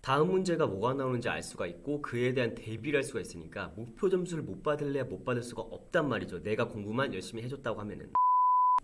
다음 문제가 뭐가 나오는지 알 수가 있고 그에 대한 대비를 할 수가 있으니까 목표 점수를 못 받을래야 못 받을 수가 없단 말이죠. 내가 공부만 열심히 해줬다고 하면은.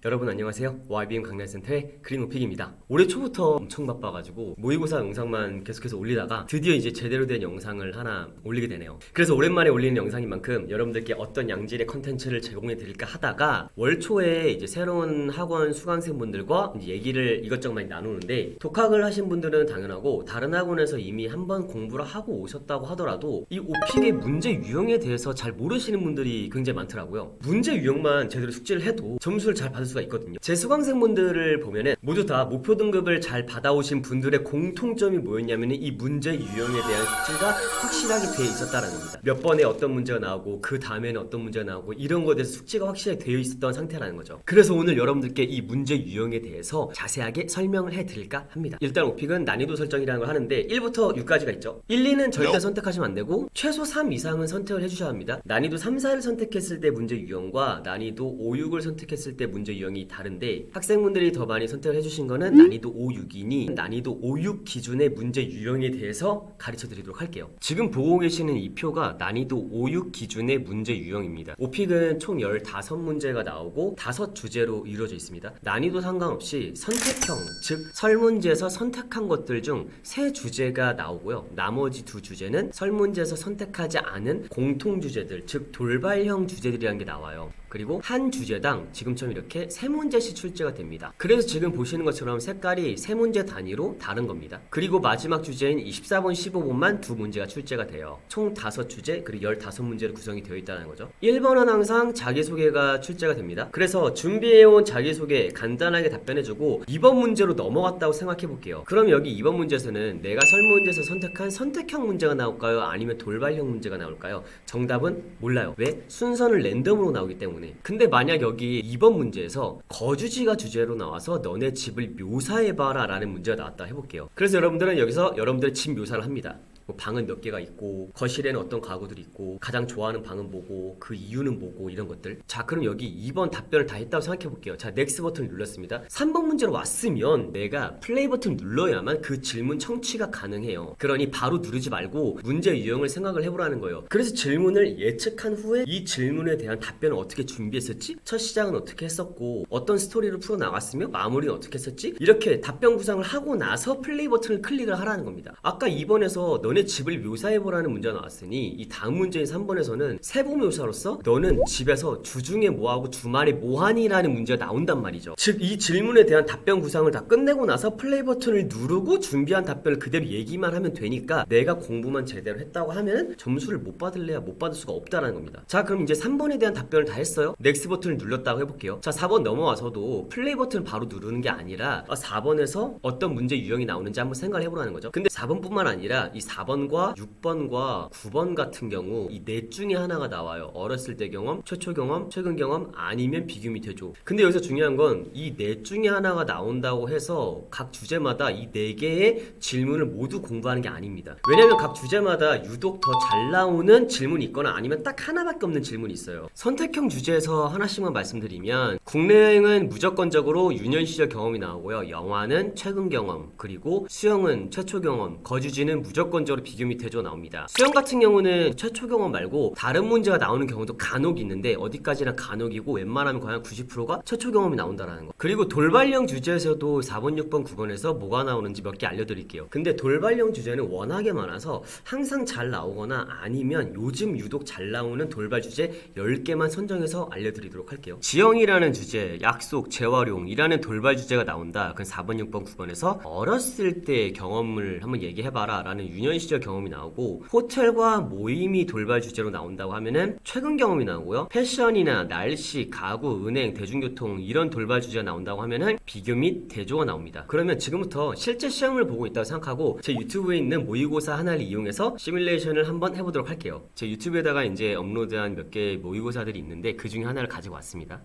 여러분 안녕하세요. YBM 강남센터의 그린오픽입니다. 올해 초부터 엄청 바빠가지고 모의고사 영상만 계속해서 올리다가 드디어 이제 제대로 된 영상을 하나 올리게 되네요. 그래서 오랜만에 올리는 영상인 만큼 여러분들께 어떤 양질의 컨텐츠를 제공해 드릴까 하다가 월 초에 이제 새로운 학원 수강생분들과 이제 얘기를 이것저것 많이 나누는데, 독학을 하신 분들은 당연하고 다른 학원에서 이미 한번 공부를 하고 오셨다고 하더라도 이 오픽의 문제 유형에 대해서 잘 모르시는 분들이 굉장히 많더라고요. 문제 유형만 제대로 숙지를 해도 점수를 잘 받을 수가 있거든요. 제 수강생분들을 보면은 모두 다 목표 등급을 잘 받아오신 분들의 공통점이 뭐였냐면은 이 문제 유형에 대한 숙지가 확실하게 되어 있었다라는 겁니다. 몇 번에 어떤 문제가 나오고 그 다음에는 어떤 문제가 나오고 이런 거에 대해서 숙지가 확실하게 되어 있었던 상태라는 거죠. 그래서 오늘 여러분들께 이 문제 유형에 대해서 자세하게 설명을 해드릴까 합니다. 일단 오픽은 난이도 설정이라는 걸 하는데 1부터 6까지가 있죠. 1, 2는 절대 선택하시면 안 되고 최소 3 이상은 선택을 해주셔야 합니다. 난이도 3, 4를 선택했을 때 문제 유형과 난이도 5, 6을 선택했을 때 문제 유형이 다른데, 학생분들이 더 많이 선택을 해주신 거는 난이도 5, 6이니 난이도 5, 6 기준의 문제 유형에 대해서 가르쳐 드리도록 할게요. 지금 보고 계시는 이 표가 난이도 5, 6 기준의 문제 유형입니다. 오픽은 총 15문제가 나오고 5주제로 이루어져 있습니다. 난이도 상관없이 선택형, 즉 설문지에서 선택한 것들 중 3주제가 나오고요. 나머지 2주제는 설문지에서 선택하지 않은 공통주제들, 즉 돌발형 주제들이라는 게 나와요. 그리고 한 주제당 지금처럼 이렇게 3문제씩 출제가 됩니다. 그래서 지금 보시는 것처럼 색깔이 3문제 단위로 다른 겁니다. 그리고 마지막 주제인 24번, 15번만 2문제가 출제가 돼요. 총 5주제, 그리고 15문제로 구성이 되어 있다는 거죠. 1번은 항상 자기소개가 출제가 됩니다. 그래서 준비해온 자기소개 간단하게 답변해주고 2번 문제로 넘어갔다고 생각해 볼게요. 그럼 여기 2번 문제에서는 내가 설문지에서 선택한 선택형 문제가 나올까요? 아니면 돌발형 문제가 나올까요? 정답은 몰라요. 왜? 순서는 랜덤으로 나오기 때문에. 근데 만약 여기 2번 문제에서 거주지가 주제로 나와서 너네 집을 묘사해봐라 라는 문제가 나왔다 해볼게요. 그래서 여러분들은 여기서 여러분들의 집 묘사를 합니다. 방은 몇 개가 있고 거실에는 어떤 가구들이 있고 가장 좋아하는 방은 뭐고 그 이유는 뭐고 이런 것들. 자, 그럼 여기 2번 답변을 다 했다고 생각해 볼게요. 자, 넥스트 버튼을 눌렀습니다. 3번 문제로 왔으면 내가 플레이 버튼을 눌러야만 그 질문 청취가 가능해요. 그러니 바로 누르지 말고 문제 유형을 생각을 해보라는 거예요. 그래서 질문을 예측한 후에 이 질문에 대한 답변을 어떻게 준비했었지? 첫 시작은 어떻게 했었고 어떤 스토리를 풀어나갔으며 마무리는 어떻게 했었지? 이렇게 답변 구상을 하고 나서 플레이 버튼을 클릭을 하라는 겁니다. 아까 2번에서 너네 집을 묘사해보라는 문제가 나왔으니 이 다음 문제인 3번에서는 세부 묘사로서 너는 집에서 주중에 뭐하고 주말에 뭐하니? 라는 문제가 나온단 말이죠. 즉 이 질문에 대한 답변 구상을 다 끝내고 나서 플레이 버튼을 누르고 준비한 답변을 그대로 얘기만 하면 되니까 내가 공부만 제대로 했다고 하면 점수를 못 받을래야 못 받을 수가 없다는 겁니다. 자, 그럼 이제 3번에 대한 답변을 다 했어요. 넥스트 버튼을 눌렀다고 해볼게요. 자, 4번 넘어와서도 플레이 버튼을 바로 누르는 게 아니라 4번에서 어떤 문제 유형이 나오는지 한번 생각을 해보라는 거죠. 근데 4번뿐만 아니라 이 4번과 6번과 9번 같은 경우 이 넷 중에 하나가 나와요. 어렸을 때 경험, 최초 경험, 최근 경험, 아니면 비교 및 대조. 근데 여기서 중요한 건 이 넷 중에 하나가 나온다고 해서 각 주제마다 이 4개의 질문을 모두 공부하는 게 아닙니다. 왜냐면 각 주제마다 유독 더 잘 나오는 질문이 있거나 아니면 딱 하나밖에 없는 질문이 있어요. 선택형 주제에서 하나씩만 말씀드리면 국내 여행은 무조건적으로 유년 시절 경험이 나오고요. 영화는 최근 경험, 그리고 수영은 최초 경험, 거주지는 무조건적으로 비교 및 대조 나옵니다. 수영 같은 경우는 최초 경험 말고 다른 문제가 나오는 경우도 간혹 있는데 어디까지나 간혹이고 웬만하면 거의 한 90%가 최초 경험이 나온다는 거. 그리고 돌발형 주제에서도 4번, 6번, 9번에서 뭐가 나오는지 몇 개 알려드릴게요. 근데 돌발형 주제는 워낙에 많아서 항상 잘 나오거나 아니면 요즘 유독 잘 나오는 돌발 주제 10개만 선정해서 알려드리도록 할게요. 지형이라는 주제, 약속, 재활용이라는 돌발 주제가 나온다. 그럼 4번, 6번, 9번에서 어렸을 때 경험을 한번 얘기해봐라 라는 유년 시절 경험이 나오고, 호텔과 모임이 돌발 주제로 나온다고 하면은 최근 경험이 나오고요. 패션이나 날씨, 가구, 은행, 대중교통 이런 돌발 주제가 나온다고 하면은 비교 및 대조가 나옵니다. 그러면 지금부터 실제 시험을 보고 있다고 생각하고 제 유튜브에 있는 모의고사 하나를 이용해서 시뮬레이션을 한번 해보도록 할게요. 제 유튜브에다가 이제 업로드한 몇 개의 모의고사들이 있는데 그 중에 하나를 가지고 왔습니다.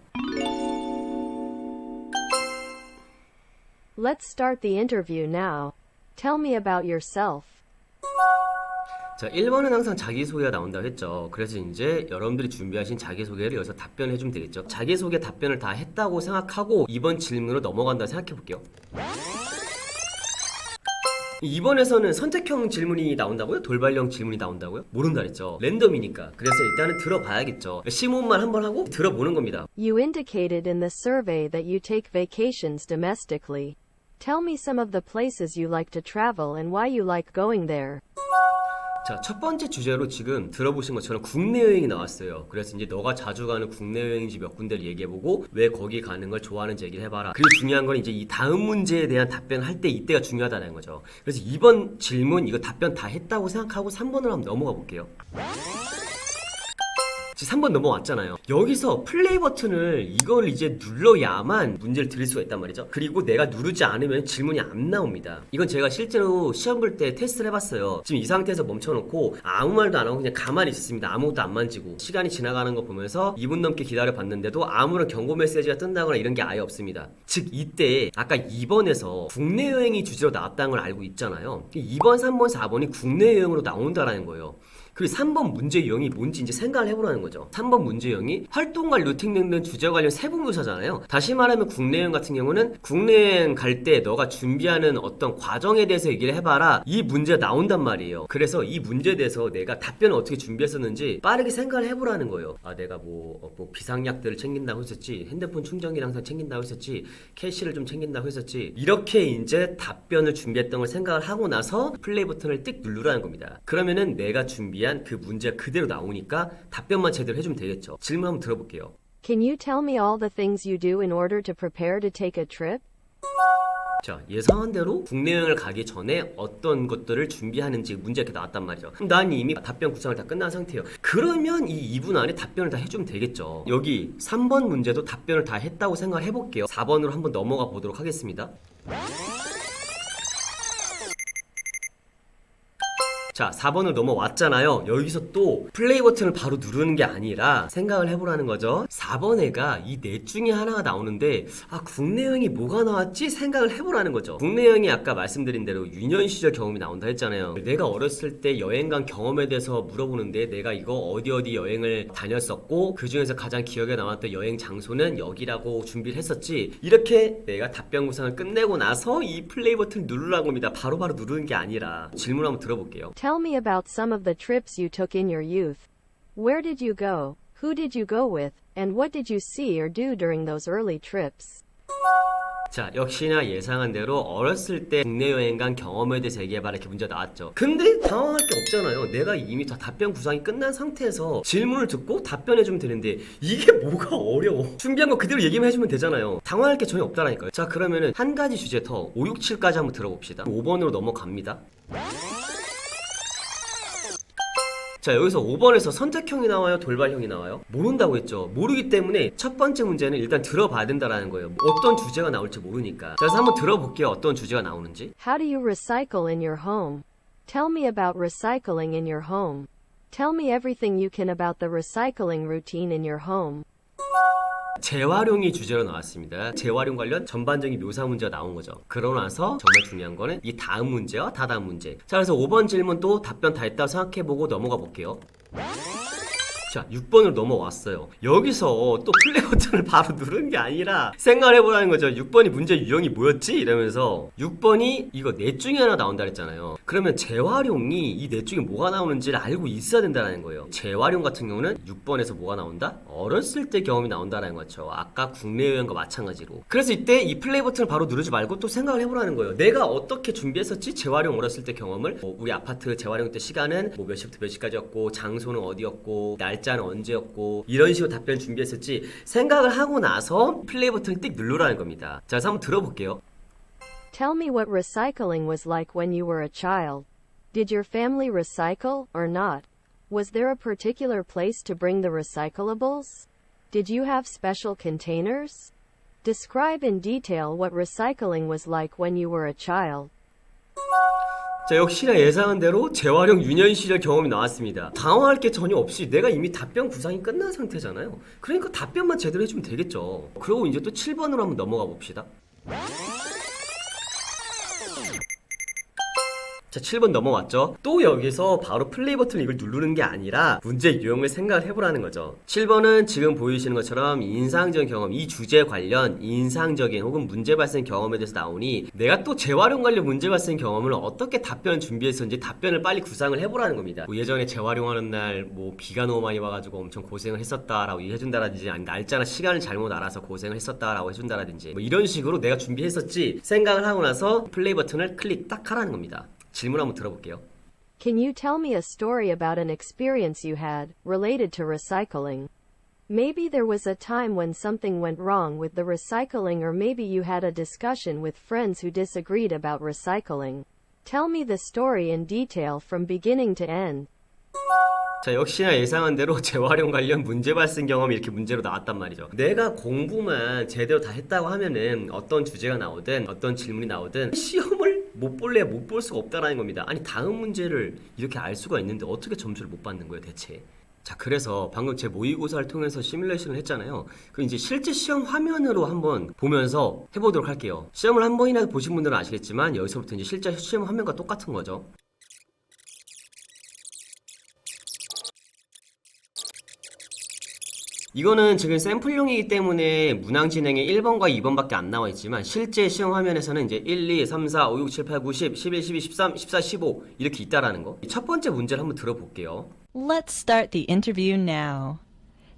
Let's start the interview now. Tell me about yourself. 자, 1번은 항상 자기소개가 나온다고 했죠. 그래서 이제 여러분들이 준비하신 자기소개를 여기서 답변해주면 되겠죠. 자기소개 답변을 다 했다고 생각하고 2번 질문으로 넘어간다 생각해 볼게요. 이번에서는 선택형 질문이 나온다고요? 돌발형 질문이 나온다고요? 모른다 그랬죠. 랜덤이니까. 그래서 일단은 들어봐야겠죠. 심호흡만 한번 하고 들어보는 겁니다. You indicated in the survey that you take vacations domestically. Tell me some of the places you like to travel and why you like going there. 자, 첫 번째 주제로 지금 들어보신 것처럼 국내 여행이 나왔어요. 그래서 이제 너가 자주 가는 국내 여행지 몇 군데를 얘기해보고 왜 거기 가는 걸 좋아하는지 얘기를 해봐라. 그리고 중요한 건 이제 이 다음 문제에 대한 답변을 할 때 이때가 중요하다는 거죠. 그래서 이번 질문 이거 답변 다 했다고 생각하고 3번으로 한번 넘어가 볼게요. 지금 3번 넘어왔잖아요. 여기서 플레이 버튼을 이걸 이제 눌러야만 문제를 드릴 수가 있단 말이죠. 그리고 내가 누르지 않으면 질문이 안 나옵니다. 이건 제가 실제로 시험 볼 때 테스트를 해봤어요. 지금 이 상태에서 멈춰놓고 아무 말도 안 하고 그냥 가만히 있었습니다. 아무것도 안 만지고 시간이 지나가는 거 보면서 2분 넘게 기다려봤는데도 아무런 경고 메시지가 뜬다거나 이런 게 아예 없습니다. 즉 이때 아까 2번에서 국내 여행이 주제로 나왔다는 걸 알고 있잖아요. 2번, 3번, 4번이 국내 여행으로 나온다라는 거예요. 그리고 3번 문제 유형이 뭔지 이제 생각을 해보라는 거죠. 3번 문제 유형이 활동과 루틴 등등 주제와 관련 세부묘사잖아요. 다시 말하면 국내 여행 같은 경우는 국내 여행 갈 때 너가 준비하는 어떤 과정에 대해서 얘기를 해봐라. 이 문제가 나온단 말이에요. 그래서 이 문제에 대해서 내가 답변을 어떻게 준비했었는지 빠르게 생각을 해보라는 거예요. 아, 내가 뭐 비상약들을 챙긴다고 했었지, 핸드폰 충전기를 항상 챙긴다고 했었지, 캐시를 좀 챙긴다고 했었지, 이렇게 이제 답변을 준비했던 걸 생각을 하고 나서 플레이 버튼을 띡 누르라는 겁니다. 그러면은 내가 준비한 그 문제가 그대로 나오니까 답변만 제대로 해주면 되겠죠. 질문 한번 들어볼게요. Can you tell me all the things you do in order to prepare to take a trip? 자, 예상한 대로 국내 여행을 가기 전에 어떤 것들을 준비하는지 문제가 이렇게 나왔단 말이죠. 그럼 난 이미 답변 구상을 다 끝난 상태예요. 그러면 이 2분 안에 답변을 다 해주면 되겠죠. 여기 3번 문제도 답변을 다 했다고 생각을 해볼게요. 4번으로 한번 넘어가 보도록 하겠습니다. 자, 4번을 넘어왔잖아요. 여기서 또 플레이 버튼을 바로 누르는 게 아니라 생각을 해보라는 거죠. 4번 애가 이 넷 중에 하나가 나오는데 아, 국내 여행이 뭐가 나왔지? 생각을 해보라는 거죠. 국내 여행이 아까 말씀드린 대로 유년 시절 경험이 나온다 했잖아요. 내가 어렸을 때 여행 간 경험에 대해서 물어보는데 내가 이거 어디 여행을 다녔었고 그 중에서 가장 기억에 남았던 여행 장소는 여기라고 준비를 했었지. 이렇게 내가 답변 구상을 끝내고 나서 이 플레이 버튼을 누르라고 합니다. 바로바로 누르는 게 아니라. 질문 한번 들어볼게요. Tell me about some of the trips you took in your youth. Where did you go? Who did you go with? And what did you see or do during those early trips? 자, 역시나 예상한 대로 어렸을 때 국내 여행 간 경험에 대해서 얘기해봐라 이렇게 문제가 나왔죠. 근데 당황할 게 없잖아요. 내가 이미 다 답변 구상이 끝난 상태에서 질문을 듣고 답변해주면 되는데 이게 뭐가 어려워. 준비한 거 그대로 얘기만 해주면 되잖아요. 당황할 게 전혀 없다라니까요. 자, 그러면은 한 가지 주제 더 5, 6, 7까지 한번 들어봅시다. 5번으로 넘어갑니다. 자, 여기서 5번에서 선택형이 나와요? 돌발형이 나와요? 모른다고 했죠. 모르기 때문에 첫 번째 문제는 일단 들어봐야 된다라는 거예요. 어떤 주제가 나올지 모르니까. 자, 그래서 한번 들어볼게요. 어떤 주제가 나오는지. How do you recycle in your home? Tell me about recycling in your home. Tell me everything you can about the recycling routine in your home. 재활용이 주제로 나왔습니다. 재활용 관련 전반적인 묘사 문제가 나온 거죠. 그러고 나서 정말 중요한 거는 이 다음 문제와 다다음 문제. 자, 그래서 5번 질문 또 답변 다 했다고 생각해보고 넘어가 볼게요. 자, 6번으로 넘어왔어요. 여기서 또 플레이 버튼을 바로 누르는 게 아니라 생각을 해보라는 거죠. 6번이 문제 유형이 뭐였지? 이러면서 6번이 이거 넷 중에 하나 나온다 그랬잖아요. 그러면 재활용이 이 넷 중에 뭐가 나오는지를 알고 있어야 된다는 거예요. 재활용 같은 경우는 6번에서 뭐가 나온다? 어렸을 때 경험이 나온다는 거죠. 아까 국내 여행과 마찬가지로. 그래서 이때 이 플레이 버튼을 바로 누르지 말고 또 생각을 해보라는 거예요. 내가 어떻게 준비했었지? 재활용 어렸을 때 경험을. 우리 아파트 재활용 때 시간은 몇 시부터 몇 시까지였고 장소는 어디였고 날짜는 언제였고 이런 식으로 답변 준비했었지 생각을 하고 나서 플레이 버튼을 띡 누르라는 겁니다. 자, 그래서 한번 들어볼게요. Tell me what recycling was like when you were a child. Did your family recycle or not? Was there a particular place to bring the recyclables? Did you have special containers? Describe in detail what recycling was like when you were a child. 자, 역시나 예상한 대로 재활용 유년 시절 경험이 나왔습니다. 당황할 게 전혀 없이 내가 이미 답변 구상이 끝난 상태잖아요. 그러니까 답변만 제대로 해주면 되겠죠. 그리고 이제 또 7번으로 한번 넘어가 봅시다. 자, 7번 넘어왔죠? 또 여기서 바로 플레이 버튼 이걸 누르는 게 아니라 문제 유형을 생각을 해보라는 거죠. 7번은 지금 보이시는 것처럼 인상적인 경험, 이 주제 관련 인상적인 혹은 문제 발생 경험에 대해서 나오니 내가 또 재활용 관련 문제 발생 경험을 어떻게 답변 준비했었는지 답변을 빨리 구상을 해보라는 겁니다. 뭐 예전에 재활용하는 날 뭐 비가 너무 많이 와가지고 엄청 고생을 했었다라고 해준다라든지, 아니 날짜나 시간을 잘못 알아서 고생을 했었다라고 해준다라든지, 뭐 이런 식으로 내가 준비했었지 생각을 하고 나서 플레이 버튼을 클릭 딱 하라는 겁니다. 질문 한번 들어볼게요. Can you tell me a story about an experience you had related to recycling? Maybe there was a time when something went wrong with the recycling, or maybe you had a discussion with friends who disagreed about recycling. Tell me the story in detail from beginning to end. 자, 역시나 예상한 대로 재활용 관련 문제 발생 경험이 이렇게 문제로 나왔단 말이죠. 내가 공부만 제대로 다 했다고 하면은 어떤 주제가 나오든 어떤 질문이 나오든 시험을 못 볼래 못 볼 수가 없다라는 겁니다. 아니, 다음 문제를 이렇게 알 수가 있는데 어떻게 점수를 못 받는 거예요, 대체? 자, 그래서 방금 제 모의고사를 통해서 시뮬레이션을 했잖아요. 그 이제 실제 시험 화면으로 한번 보면서 해보도록 할게요. 시험을 한 번이나 보신 분들은 아시겠지만 여기서부터 이제 실제 시험 화면과 똑같은 거죠. 이거는 지금 샘플용이기 때문에 문항 진행에 1번과 2번밖에 안 나와 있지만 실제 시험 화면에서는 이제 1, 2, 3, 4, 5, 6, 7, 8, 9, 10, 11, 12, 13, 14, 15 이렇게 있다라는 거. 첫 번째 문제를 한번 들어볼게요. Let's start the interview now.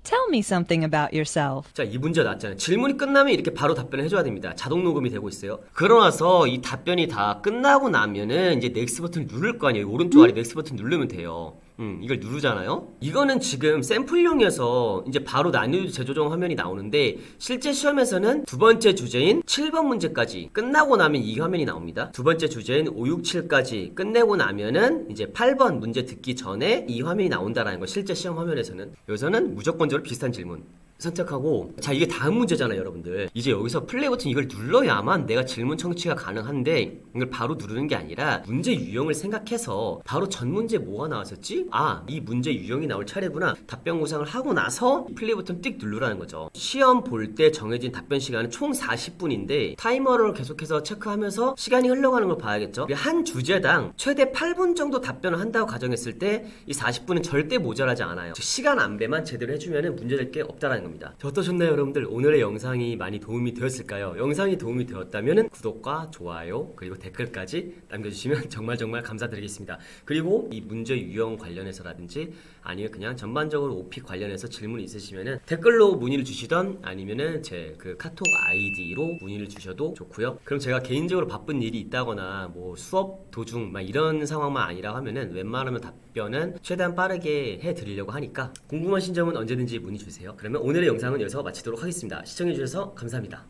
Tell me something about yourself. 자, 이 문제 나왔잖아요. 질문이 끝나면 이렇게 바로 답변을 해줘야 됩니다. 자동 녹음이 되고 있어요. 그러나서 이 답변이 다 끝나고 나면은 이제 넥스트 버튼을 누를 거 아니에요. 오른쪽 아래 넥스트 버튼 누르면 돼요. 이걸 누르잖아요. 이거는 지금 샘플용이어서 이제 바로 난이도 재조정 화면이 나오는데 실제 시험에서는 두 번째 주제인 7번 문제까지 끝나고 나면 이 화면이 나옵니다. 두 번째 주제인 5, 6, 7까지 끝내고 나면은 이제 8번 문제 듣기 전에 이 화면이 나온다라는 거. 실제 시험 화면에서는. 여기서는 무조건적으로 비슷한 질문 선택하고, 자, 이게 다음 문제잖아요, 여러분들. 이제 여기서 플레이 버튼 이걸 눌러야만 내가 질문 청취가 가능한데 이걸 바로 누르는 게 아니라 문제 유형을 생각해서 바로 전 문제 뭐가 나왔었지? 아, 이 문제 유형이 나올 차례구나. 답변 구상을 하고 나서 플레이 버튼 띡 누르라는 거죠. 시험 볼 때 정해진 답변 시간은 총 40분인데 타이머를 계속해서 체크하면서 시간이 흘러가는 걸 봐야겠죠. 한 주제당 최대 8분 정도 답변을 한다고 가정했을 때 이 40분은 절대 모자라지 않아요. 즉, 시간 안배만 제대로 해주면 문제될 게 없다라는 겁니다. 자, 어떠셨나요, 여러분들? 오늘의 영상이 많이 도움이 되었을까요? 영상이 도움이 되었다면 구독과 좋아요 그리고 댓글까지 남겨주시면 정말 감사드리겠습니다. 그리고 이 문제 유형 관련해서라든지 아니면 그냥 전반적으로 OP 관련해서 질문 있으시면은 댓글로 문의를 주시던 아니면은 제 그 카톡 아이디로 문의를 주셔도 좋고요. 그럼 제가 개인적으로 바쁜 일이 있다거나 뭐 수업 도중 막 이런 상황만 아니라 하면은 웬만하면 답변은 최대한 빠르게 해드리려고 하니까 궁금하신 점은 언제든지 문의 주세요. 그러면 오늘의 영상은 여기서 마치도록 하겠습니다. 시청해주셔서 감사합니다.